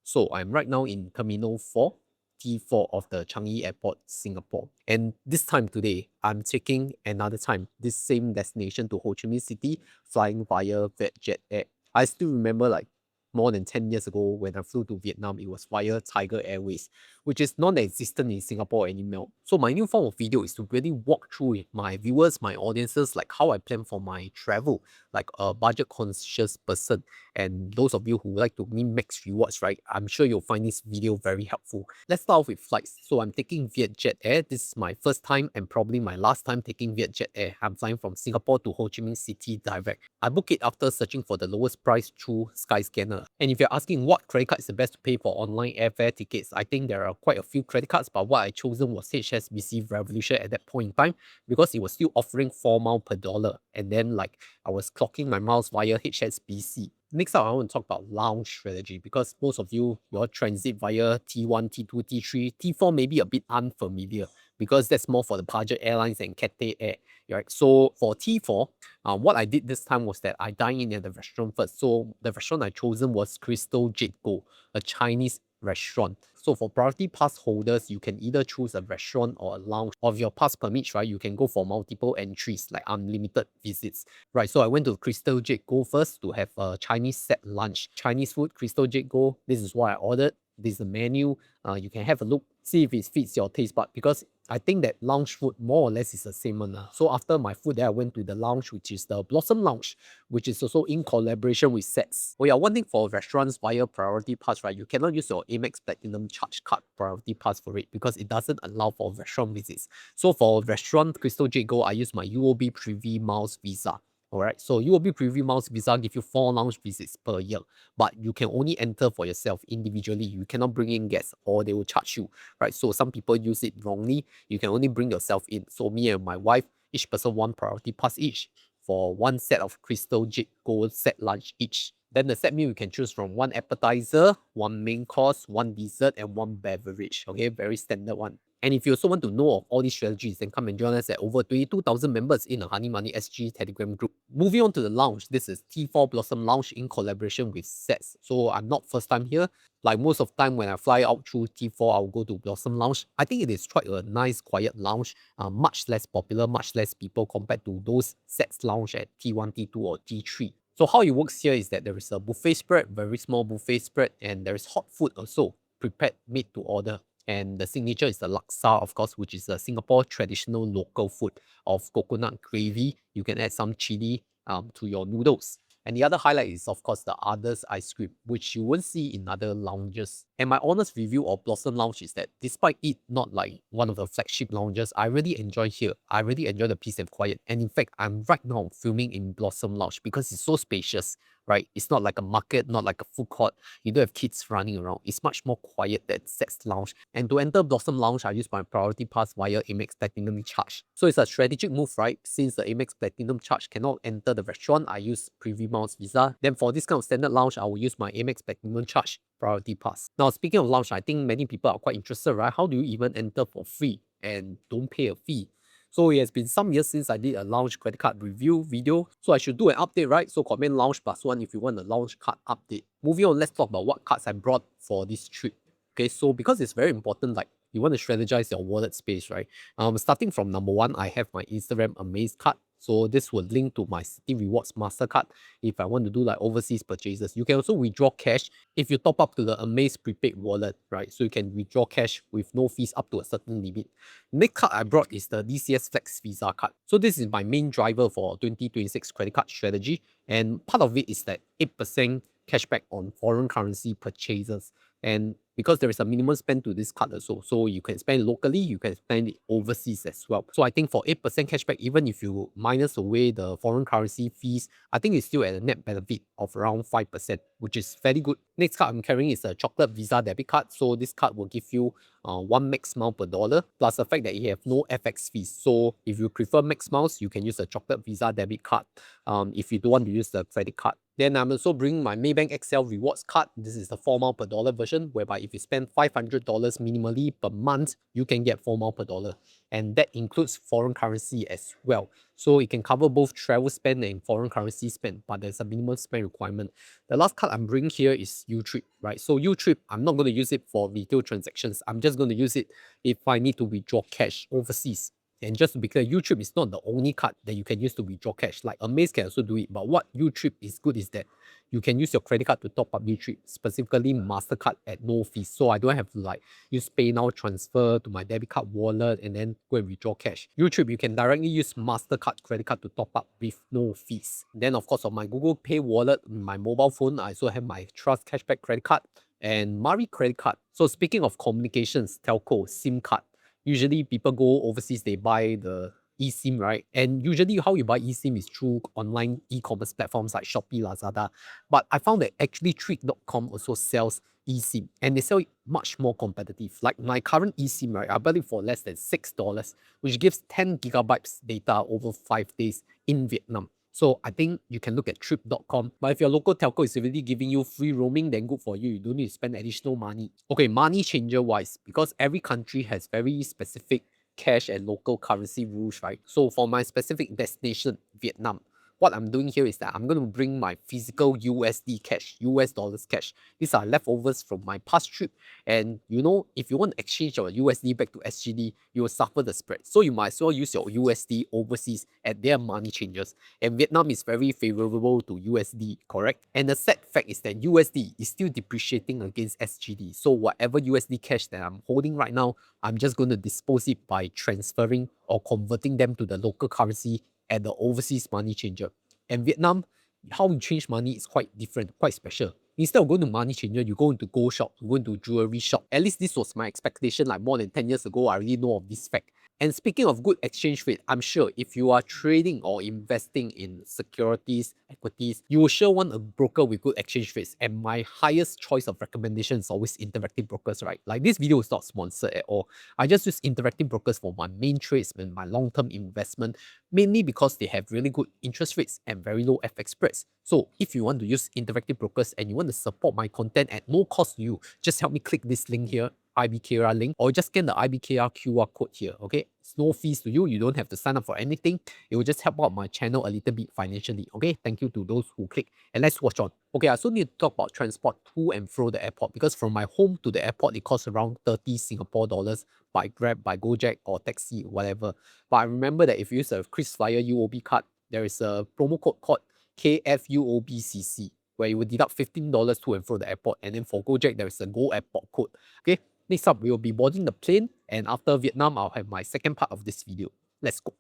So I'm right now in Terminal 4, T4 of the Changi Airport, Singapore. And this time today, I'm taking another time, this same destination to Ho Chi Minh City, flying via Vietjet Air. I still remember like more than 10 years ago when I flew to Vietnam, it was via Tiger Airways, which is non-existent in Singapore anymore. So my new form of video is to really walk through with my viewers, my audiences, like how I plan for my travel, like a budget conscious person. And those of you who like to win max rewards, right? I'm sure you'll find this video very helpful. Let's start off with flights. So I'm taking Vietjet Air. This is my first time and probably my last time taking Vietjet Air. I'm flying from Singapore to Ho Chi Minh City direct. I booked it after searching for the lowest price through Skyscanner. And if you're asking what credit card is the best to pay for online airfare tickets, I think there are quite a few credit cards, but what I chosen was HSBC Revolution at that point in time because it was still offering 4 miles per dollar. And then like I was clocking my miles via HSBC. Next up, I want to talk about lounge strategy because most of you, your transit via T1, T2, T3, T4 may be a bit unfamiliar because that's more for the budget airlines and Cathay Air, right? So for T4, what I did this time was that I dined in at the restaurant first. So the restaurant I chosen was Crystal Jade, a Chinese restaurant. So for priority pass holders, you can either choose a restaurant or a lounge. Of your pass permits, right, you can go for multiple entries like unlimited visits. Right, so I went to Crystal Jade first to have a Chinese set lunch. Chinese food, Crystal Jade. This is what I ordered. This is the menu. You can have a look, see if it fits your taste bud because I think that lounge food more or less is the same one. So after my food there, I went to the lounge, which is the Blossom Lounge, which is also in collaboration with SETS. Oh yeah, one thing for restaurants via Priority Pass, right? You cannot use your Amex Platinum Charge Card Priority Pass for it because it doesn't allow for restaurant visits. So for restaurant Crystal Jade, I use my UOB Privy Miles Visa. Alright, so UOB Preview Miles Visa give you 4 lounge visits per year, but you can only enter for yourself individually. You cannot bring in guests or they will charge you, right? So some people use it wrongly. You can only bring yourself in. So me and my wife, each person one priority pass each for one set of Crystal Jade Gold set lunch each. Then the set meal you can choose from one appetizer, one main course, one dessert, and one beverage. Okay, very standard one. And if you also want to know of all these strategies, then come and join us at over 22,000 members in a Honey Money SG Telegram group. Moving on to the lounge, this is T4 Blossom Lounge in collaboration with SETS. So I'm not first time here. Like most of the time when I fly out through T4, I'll go to Blossom Lounge. I think it is quite a nice, quiet lounge, much less popular, much less people compared to those SETS lounge at T1, T2, or T3. So how it works here is that there is a buffet spread, very small buffet spread, and there is hot food also, prepared, made to order. And the signature is the laksa, of course, which is a Singapore traditional local food of coconut gravy. You can add some chili to your noodles. And the other highlight is, of course, the others ice cream, which you won't see in other lounges. And my honest review of Blossom Lounge is that despite it not like one of the flagship lounges, I really enjoy here. I really enjoy the peace and quiet. And in fact, I'm right now filming in Blossom Lounge because it's so spacious, right? It's not like a market, not like a food court. You don't have kids running around. It's much more quiet than SETS Lounge. And to enter Blossom Lounge, I use my priority pass via Amex Platinum Charge. So it's a strategic move, right? Since the Amex Platinum Charge cannot enter the restaurant, I use Privy Miles Visa. Then for this kind of standard lounge, I will use my Amex Platinum Charge priority pass. Now, speaking of lounge, I think many people are quite interested, right? How do you even enter for free and don't pay a fee? So it has been some years since I did a lounge credit card review video. So I should do an update, right? So comment lounge +1 if you want a lounge card update. Moving on, let's talk about what cards I brought for this trip. Okay, so because it's very important, like you want to strategize your wallet space, right? Starting from number one, I have my Instagram Amaze card. So this will link to my City Rewards Mastercard if I want to do like overseas purchases. You can also withdraw cash if you top up to the Amaze prepaid wallet, right? So you can withdraw cash with no fees up to a certain limit. Next card I brought is the DCS Flex Visa card. So this is my main driver for 2026 credit card strategy. And part of it is that 8% cashback on foreign currency purchases. And because there is a minimum spend to this card also, so you can spend locally, you can spend it overseas as well. So I think for 8% cashback, even if you minus away the foreign currency fees, I think it's still at a net benefit of around 5%, which is fairly good. Next card I'm carrying is a Chocolate Visa debit card. So this card will give you 1 max mile per dollar, plus the fact that you have no FX fees. So if you prefer max miles, you can use a Chocolate Visa debit card if you don't want to use the credit card. Then I'm also bringing my Maybank XL Rewards card. This is the 4 mile per dollar version. version whereby if you spend $500 minimally per month, you can get 4 miles per dollar. And that includes foreign currency as well. So it can cover both travel spend and foreign currency spend, but there's a minimum spend requirement. The last card I'm bringing here is YouTrip, right? So YouTrip, I'm not going to use it for retail transactions. I'm just going to use it if I need to withdraw cash overseas. And just to be clear, YouTrip is not the only card that you can use to withdraw cash. Like Amaze can also do it. But what YouTrip is good is that you can use your credit card to top up YouTrip, specifically MasterCard at no fees. So I don't have to like use PayNow transfer to my debit card wallet and then go and withdraw cash. YouTrip, you can directly use MasterCard credit card to top up with no fees. Then of course on my Google Pay wallet, my mobile phone, I also have my Trust Cashback credit card and Mari credit card. So speaking of communications, telco, SIM card, usually people go overseas, they buy the eSIM, right? And usually how you buy eSIM is through online e-commerce platforms like Shopee, Lazada. But I found that actually Trick.com also sells eSIM and they sell it much more competitive. Like my current eSIM, right? I bought it for less than $6, which gives 10 gigabytes data over 5 days in Vietnam. So I think you can look at trip.com. But if your local telco is already giving you free roaming, then good for you. You don't need to spend additional money. Okay, money changer wise, because every country has very specific cash and local currency rules, right? So for my specific destination, Vietnam, what I'm doing here is that I'm going to bring my physical USD cash, US dollars cash. These are leftovers from my past trip. And you know, if you want to exchange your USD back to SGD, you will suffer the spread. So you might as well use your USD overseas at their money changes. And Vietnam is very favorable to USD, correct? And the sad fact is that USD is still depreciating against SGD. So whatever USD cash that I'm holding right now, I'm just going to dispose it by transferring or converting them to the local currency at the overseas money changer. And Vietnam, how you change money is quite different, quite special. Instead of going to money changer, you go into gold shop, you go into jewelry shop. At least this was my expectation like more than 10 years ago. I already know of this fact. And speaking of good exchange rate, I'm sure if you are trading or investing in securities, equities, you will sure want a broker with good exchange rates. And my highest choice of recommendation is always Interactive Brokers, right? Like this video is not sponsored at all. I just use Interactive Brokers for my main trades and my long-term investment, mainly because they have really good interest rates and very low FX spreads. So if you want to use Interactive Brokers and you want to support my content at no cost to you, just help me click this link here, IBKR link, or just scan the IBKR QR code here, okay? It's no fees to you. You don't have to sign up for anything. It will just help out my channel a little bit financially, okay? Thank you to those who click. And let's watch on. Okay, I also need to talk about transport to and fro the airport because from my home to the airport, it costs around 30 Singapore dollars by Grab, by Gojek, or taxi, whatever. But I remember that if you use a KrisFlyer UOB card, there is a promo code called KFUOBCC where you will deduct $15 to and fro the airport. And then for Gojek, there is a Go Airport code, okay? Next up, we will be boarding the plane, and after Vietnam, I'll have my second part of this video. Let's go.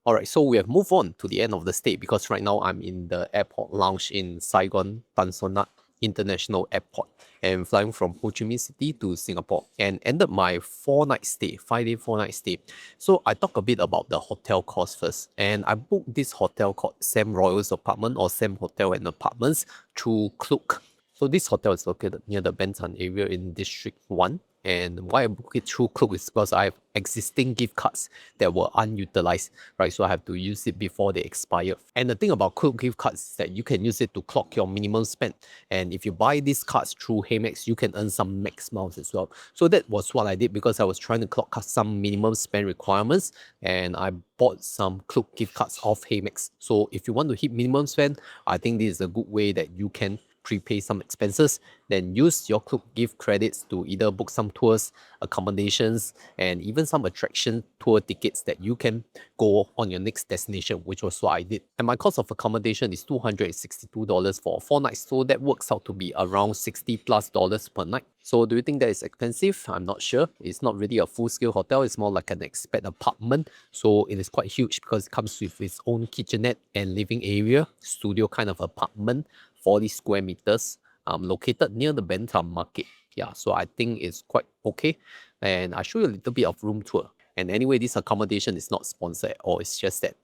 Alright, so we have moved on to the end of the stay because right now I'm in the airport lounge in Saigon, Tan Son Nhat International Airport and flying from Ho Chi Minh City to Singapore and ended my 4-night stay, 5-day, 4-night stay. So I talk a bit about the hotel cost first, and I booked this hotel called Sam Royals Apartment or Sam Hotel and Apartments through Klook. So this hotel is located near the Ben Thanh area in District 1. And why I book it through Klook is because I have existing gift cards that were unutilized, right? So I have to use it before they expire. And the thing about Klook gift cards is that you can use it to clock your minimum spend. And if you buy these cards through Amex, you can earn some max miles as well. So that was what I did because I was trying to clock some minimum spend requirements. And I bought some Klook gift cards off Amex. So if you want to hit minimum spend, I think this is a good way that you can prepay some expenses, then use your Klook gift credits to either book some tours, accommodations, and even some attraction tour tickets that you can go on your next destination, which was what I did. And my cost of accommodation is $262 for 4 nights, so that works out to be around $60+ per night. So do you think that is expensive? I'm not sure. It's not really a full-scale hotel. It's more like an expat apartment. So it is quite huge because it comes with its own kitchenette and living area, studio kind of apartment, 40 square meters, located near the Ben Thanh market. Yeah, so I think it's quite okay. And I show you a little bit of room tour. And anyway, this accommodation is not sponsored at all. It's just that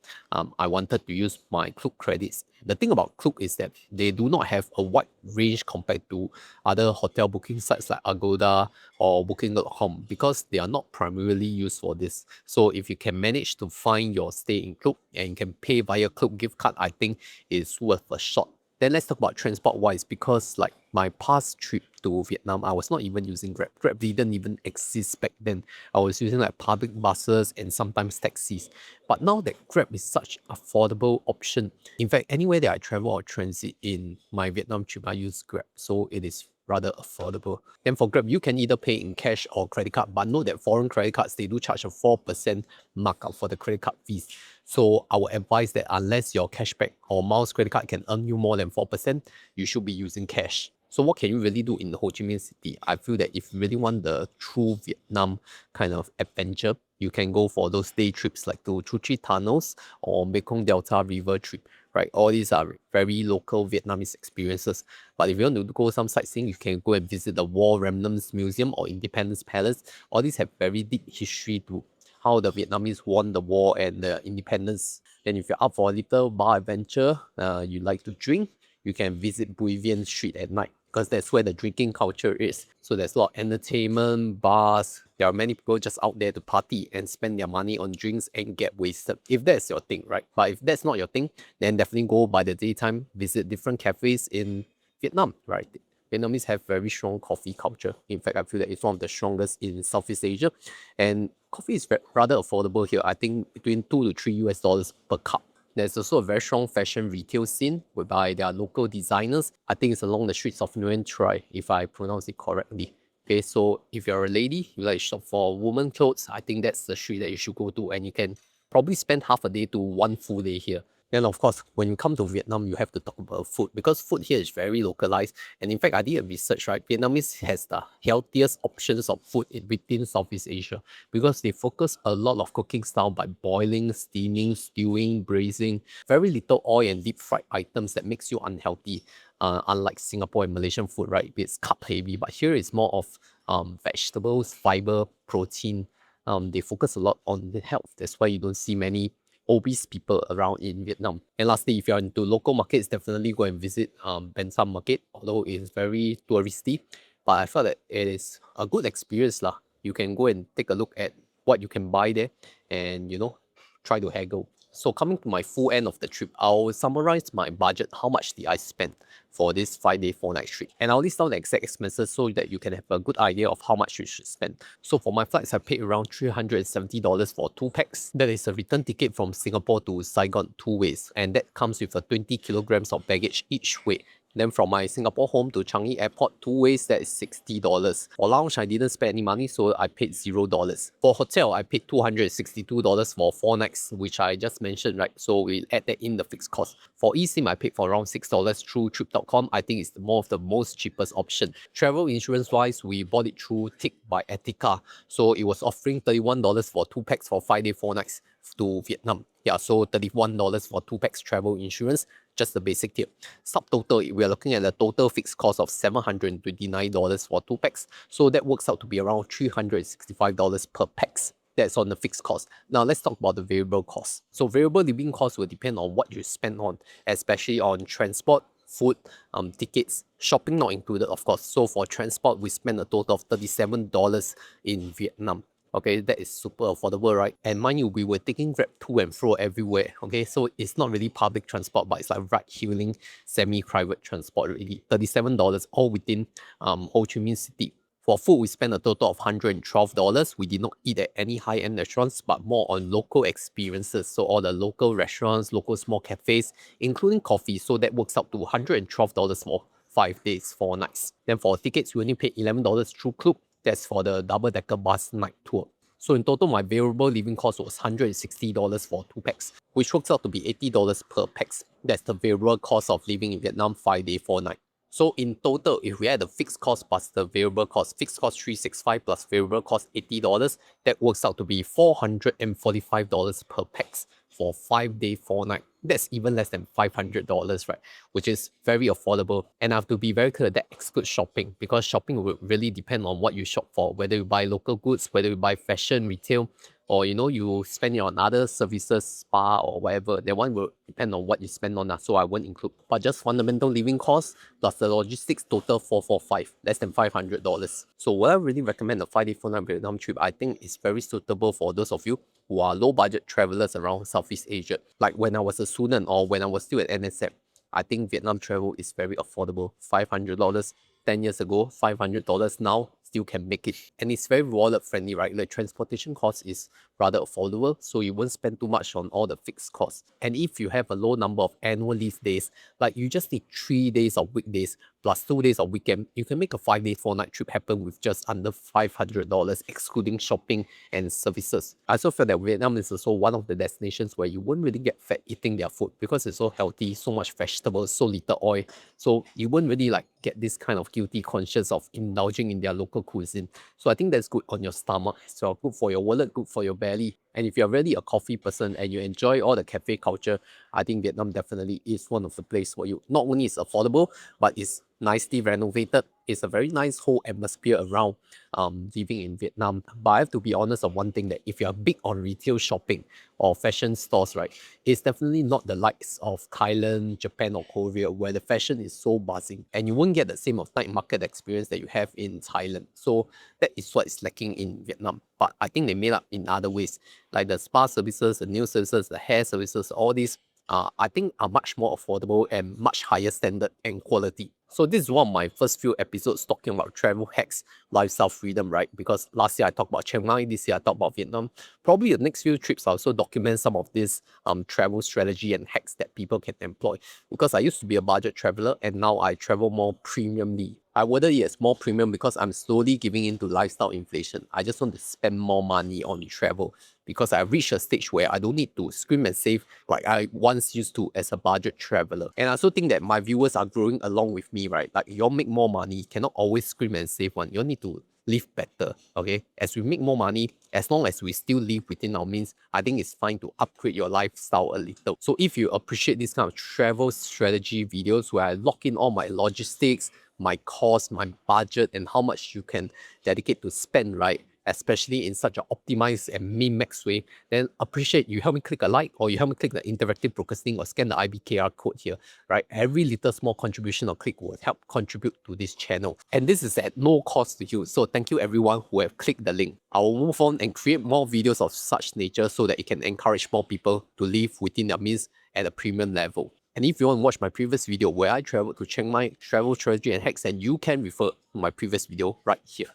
I wanted to use my Klook credits. The thing about Klook is that they do not have a wide range compared to other hotel booking sites like Agoda or Booking.com because they are not primarily used for this. So if you can manage to find your stay in Klook and you can pay via Klook gift card, I think it's worth a shot. Then let's talk about transport-wise, because like my past trip to Vietnam, I was not even using Grab. Grab didn't even exist back then. I was using like public buses and sometimes taxis. But now that Grab is such affordable option, in fact, anywhere that I travel or transit in my Vietnam trip, I use Grab. So it is rather affordable. Then for Grab, you can either pay in cash or credit card, but note that foreign credit cards, they do charge a 4% markup for the credit card fees. So I would advise that unless your cashback or miles credit card can earn you more than 4%, you should be using cash. So what can you really do in Ho Chi Minh City? I feel that if you really want the true Vietnam kind of adventure, you can go for those day trips like to Chu Chi Tunnels or Mekong Delta River trip, right? All these are very local Vietnamese experiences. But if you want to go some sightseeing, you can go and visit the War Remnants Museum or Independence Palace. All these have very deep history to how the Vietnamese won the war and the independence. Then if you're up for a little bar adventure, you like to drink, you can visit Bui Vien Street at night because that's where the drinking culture is. So there's a lot of entertainment, bars. There are many people just out there to party and spend their money on drinks and get wasted. If that's your thing, right? But if that's not your thing, then definitely go by the daytime, visit different cafes in Vietnam, right? Vietnamese have very strong coffee culture. In fact, I feel that it's one of the strongest in Southeast Asia. And coffee is rather affordable here. I think between $2 to $3 per cup. There's also a very strong fashion retail scene whereby there are local designers. I think it's along the streets of Nguyen Trai, if I pronounce it correctly. Okay, so if you're a lady, you like to shop for women clothes, I think that's the street that you should go to, and you can probably spend half a day to one full day here. Then of course, when you come to Vietnam, you have to talk about food because food here is very localized. And in fact, I did a research, right? Vietnamese has the healthiest options of food within Southeast Asia because they focus a lot of cooking style by boiling, steaming, stewing, braising, very little oil and deep fried items that makes you unhealthy. Unlike Singapore and Malaysian food, right? It's carb heavy, but here it's more of vegetables, fiber, protein. They focus a lot on the health. That's why you don't see many obese people around in Vietnam. And lastly, if you're into local markets, definitely go and visit Ben Sam Market, although it's very touristy. But I felt that it is a good experience lah. You can go and take a look at what you can buy there and, try to haggle. So coming to my full end of the trip, I'll summarize my budget, how much did I spend for this 5-day 4-night trip. And I'll list down the exact expenses so that you can have a good idea of how much you should spend. So for my flights, I paid around $370 for 2 packs. That is a return ticket from Singapore to Saigon 2 ways. And that comes with a 20 kilograms of baggage each way. Then from my Singapore home to Changi Airport, 2 ways, that is $60. For lounge, I didn't spend any money, so I paid $0. For hotel, I paid $262 for 4 nights, which I just mentioned, right? So we'll add that in the fixed cost. For eSIM, I paid for around $6 through trip.com. I think it's more of the most cheapest option. Travel insurance-wise, we bought it through Tick by Etica. So it was offering $31 for 2 packs for 5 days, 4 nights to Vietnam. Yeah, so $31 for 2 packs travel insurance, just the basic tier. Subtotal, we are looking at a total fixed cost of $729 for 2 packs. So that works out to be around $365 per packs. That's on the fixed cost. Now let's talk about the variable cost. So variable living costs will depend on what you spend on, especially on transport, food, tickets, shopping not included, of course. So for transport, we spend a total of $37 in Vietnam. Okay, that is super affordable, right? And mind you, we were taking Grab to and fro everywhere. Okay, so it's not really public transport, but it's like ride-hailing, semi-private transport really. $37 all within Ho Chi Minh City. For food, we spent a total of $112. We did not eat at any high-end restaurants, but more on local experiences. So all the local restaurants, local small cafes, including coffee. So that works out to $112 for 5 days, 4 nights. Then for tickets, we only paid $11 through Klook. That's for the double-decker bus night tour. So in total, my variable living cost was $160 for 2 packs, which works out to be $80 per packs. That's the variable cost of living in Vietnam 5 day, 4 night. So in total, if we add the fixed cost plus the variable cost, fixed cost $365 plus variable cost $80, that works out to be $445 per pax for 5 day, 4 night. That's even less than $500, right? Which is very affordable. And I have to be very clear that excludes shopping, because shopping will really depend on what you shop for, whether you buy local goods, whether you buy fashion, retail, or you spend it on other services, spa or whatever. That one will depend on what you spend on, so I won't include. But just fundamental living costs plus the logistics, total $445, less than $500. So would I really recommend a 5 day 4 night Vietnam trip? I think it's very suitable for those of you who are low budget travelers around Southeast Asia. Like when I was a student or when I was still at NSF, I think Vietnam travel is very affordable. $500 10 years ago, $500 now, still can make it. And it's very wallet friendly, right? The transportation cost is rather affordable, so you won't spend too much on all the fixed costs. And if you have a low number of annual leave days, like you just need 3 days of weekdays plus 2 days of weekend, you can make a 5-day 4-night trip happen with just under $500, excluding shopping and services. I also feel that Vietnam is also one of the destinations where you won't really get fat eating their food because it's so healthy, so much vegetables, so little oil. So you won't really like get this kind of guilty conscience of indulging in their local cuisine. So I think that's good on your stomach. So good for your wallet, good for your belly. And if you're really a coffee person and you enjoy all the cafe culture, I think Vietnam definitely is one of the places for you. Not only is affordable, but it's nicely renovated. It's a very nice whole atmosphere around living in Vietnam. But I have to be honest on one thing, that if you're big on retail shopping or fashion stores, right, it's definitely not the likes of Thailand, Japan, or Korea, where the fashion is so buzzing and you won't get the same of night market experience that you have in Thailand. So that is what is lacking in Vietnam. But I think they made up in other ways, like the spa services, the nail services, the hair services, all these I think are much more affordable and much higher standard and quality. So this is one of my first few episodes talking about travel hacks, lifestyle freedom, right? Because last year I talked about Chiang Mai, this year I talked about Vietnam. Probably the next few trips I'll also document some of this travel strategy and hacks that people can employ. Because I used to be a budget traveler and now I travel more premiumly. I wouldn't it as more premium because I'm slowly giving into lifestyle inflation. I just want to spend more money on travel because I've reached a stage where I don't need to scream and save like I once used to as a budget traveler. And I also think that my viewers are growing along with me, right? Like you all make more money, cannot always scream and save one. You all need to live better, okay? As we make more money, as long as we still live within our means, I think it's fine to upgrade your lifestyle a little. So if you appreciate this kind of travel strategy videos where I lock in all my logistics, my cost, my budget, and how much you can dedicate to spend, right? Especially in such an optimized and min-max way, then appreciate you help me click a like or you help me click the interactive broadcasting or scan the IBKR code here, right? Every little small contribution or click will help contribute to this channel. And this is at no cost to you. So thank you everyone who have clicked the link. I will move on and create more videos of such nature so that it can encourage more people to live within their means at a premium level. And if you want to watch my previous video where I traveled to Chiang Mai, travel strategy and hacks, then you can refer to my previous video right here.